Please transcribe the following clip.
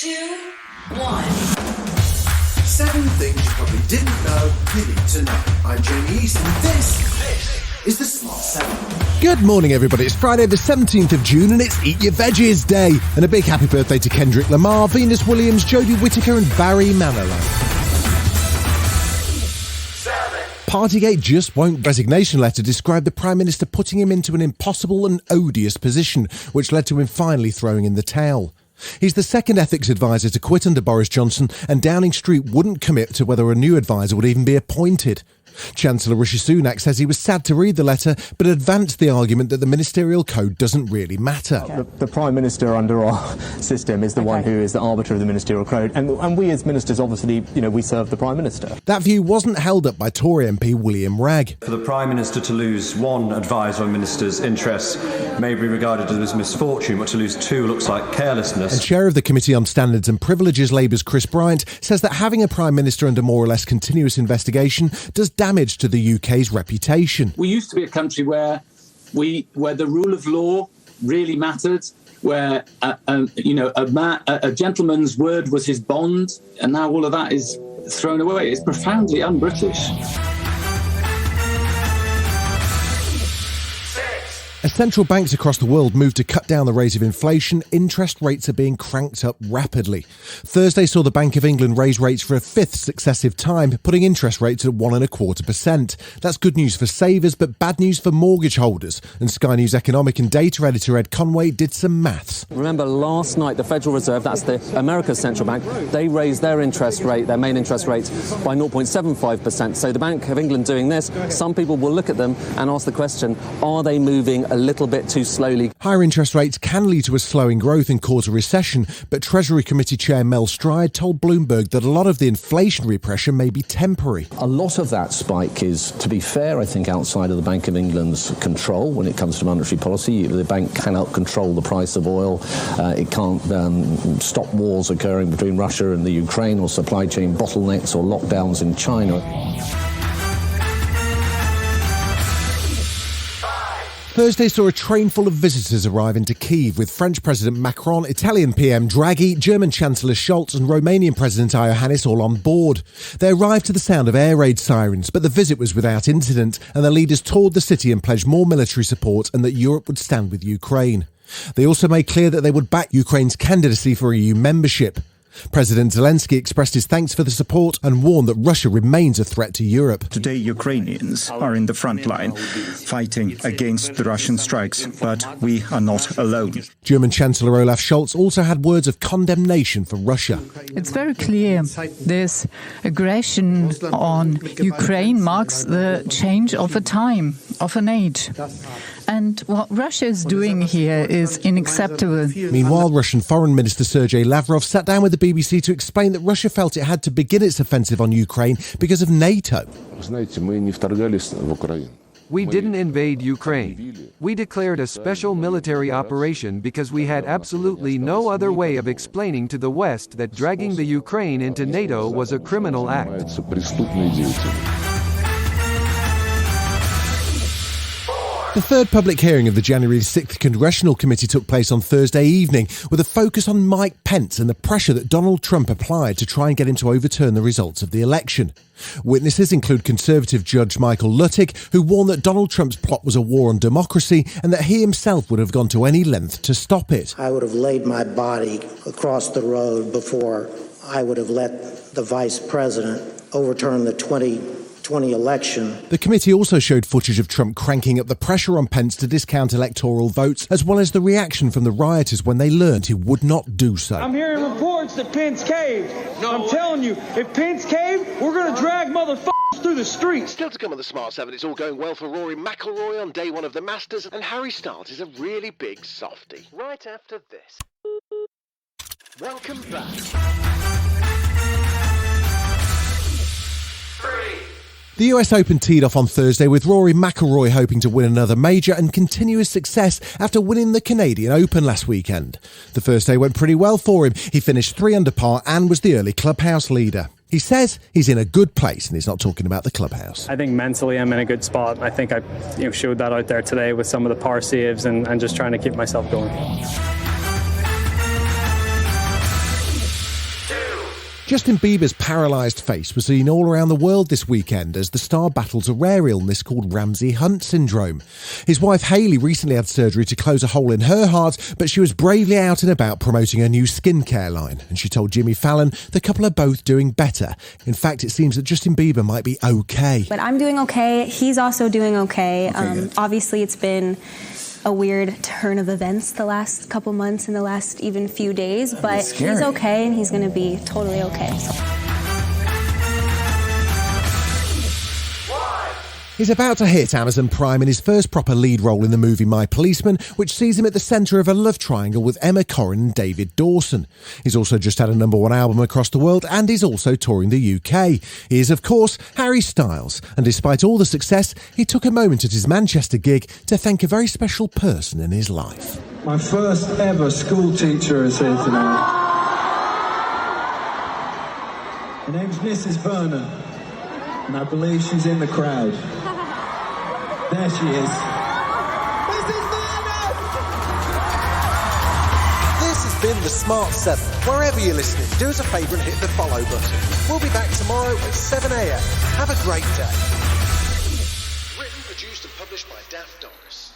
2, 1. 7 things you probably didn't know you need to know. I'm Jamie East, and this is the Smart 7. Good morning, everybody. It's Friday the 17th of June, and it's Eat Your Veggies Day. And a big happy birthday to Kendrick Lamar, Venus Williams, Jodie Whittaker and Barry Manilow. Partygate just won't. Resignation letter described the Prime Minister putting him into an impossible and odious position, which led to him finally throwing in the towel. He's the second ethics advisor to quit under Boris Johnson, and Downing Street wouldn't commit to whether a new advisor would even be appointed. Chancellor Rishi Sunak says he was sad to read the letter, but advanced the argument that the ministerial code doesn't really matter. The Prime Minister under our system is the one who is the arbiter of the ministerial code, and we as ministers, obviously, we serve the Prime Minister. That view wasn't held up by Tory MP William Ragg. For the Prime Minister to lose one advisor on minister's interests may be regarded as misfortune, but to lose two looks like carelessness. And Chair of the Committee on Standards and Privileges, Labour's Chris Bryant, says that having a Prime Minister under more or less continuous investigation does damage to the UK's reputation. We used to be a country where the rule of law really mattered, where a gentleman's word was his bond, and now all of that is thrown away. It's profoundly un-British. As central banks across the world move to cut down the rate of inflation, interest rates are being cranked up rapidly. Thursday saw the Bank of England raise rates for a fifth successive time, putting interest rates at 1.25%. That's good news for savers, but bad news for mortgage holders. And Sky News economic and data editor Ed Conway did some maths. Remember, last night the Federal Reserve, that's America's central bank, they raised their interest rate, their main interest rate, by 0.75%. So the Bank of England doing this, some people will look at them and ask the question, are they moving a little bit too slowly? Higher interest rates can lead to a slowing growth and cause a recession, but Treasury Committee Chair Mel Stride told Bloomberg that a lot of the inflationary pressure may be temporary. A lot of that spike is, to be fair, I think outside of the Bank of England's control when it comes to monetary policy. The bank cannot control the price of oil. It can't stop wars occurring between Russia and the Ukraine, or supply chain bottlenecks or lockdowns in China. Thursday saw a train full of visitors arrive into Kyiv, with French President Macron, Italian PM Draghi, German Chancellor Scholz and Romanian President Iohannis all on board. They arrived to the sound of air raid sirens, but the visit was without incident, and the leaders toured the city and pledged more military support and that Europe would stand with Ukraine. They also made clear that they would back Ukraine's candidacy for EU membership. President Zelensky expressed his thanks for the support and warned that Russia remains a threat to Europe. Today, Ukrainians are in the front line, fighting against the Russian strikes, but we are not alone. German Chancellor Olaf Scholz also had words of condemnation for Russia. It's very clear this aggression on Ukraine marks the change of a time, of an age. And what Russia is doing here is unacceptable. Meanwhile, Russian Foreign Minister Sergei Lavrov sat down with the BBC to explain that Russia felt it had to begin its offensive on Ukraine because of NATO. We didn't invade Ukraine. We declared a special military operation because we had absolutely no other way of explaining to the West that dragging the Ukraine into NATO was a criminal act. The third public hearing of the January 6th Congressional Committee took place on Thursday evening, with a focus on Mike Pence and the pressure that Donald Trump applied to try and get him to overturn the results of the election. Witnesses include Conservative Judge Michael Luttig, who warned that Donald Trump's plot was a war on democracy and that he himself would have gone to any length to stop it. I would have laid my body across the road before I would have let the vice president overturn the 2020 election. The committee also showed footage of Trump cranking up the pressure on Pence to discount electoral votes, as well as the reaction from the rioters when they learned he would not do so. I'm hearing reports that Pence caved. I'm telling you, if Pence caved, we're going to drag motherfuckers through the streets. Still to come on the Smart 7, it's all going well for Rory McIlroy on day one of the Masters, and Harry Styles is a really big softie. Right after this. Welcome back. 3. The US Open teed off on Thursday with Rory McIlroy hoping to win another major and continue his success after winning the Canadian Open last weekend. The first day went pretty well for him. He finished 3 under par and was the early clubhouse leader. He says he's in a good place, and he's not talking about the clubhouse. I think mentally I'm in a good spot. I think I showed that out there today with some of the par saves and just trying to keep myself going. Justin Bieber's paralysed face was seen all around the world this weekend as the star battles a rare illness called Ramsay-Hunt syndrome. His wife Hailey recently had surgery to close a hole in her heart, but she was bravely out and about promoting her new skincare line, and she told Jimmy Fallon the couple are both doing better. In fact, it seems that Justin Bieber might be okay. But I'm doing okay. He's also doing okay. Obviously, it's been a weird turn of events the last couple months and the last even few days, but he's okay and he's going to be totally okay. He's about to hit Amazon Prime in his first proper lead role in the movie My Policeman, which sees him at the centre of a love triangle with Emma Corrin and David Dawson. He's also just had a #1 album across the world, and he's also touring the UK. He is, of course, Harry Styles, and despite all the success, he took a moment at his Manchester gig to thank a very special person in his life. My first ever school teacher is here tonight. Her name's Mrs. Vernon, and I believe she's in the crowd. There she is. Mrs. Vernon! This has been The Smart 7. Wherever you're listening, do us a favour and hit the follow button. We'll be back tomorrow at 7 a.m. Have a great day. Written, produced and published by Daft Doris.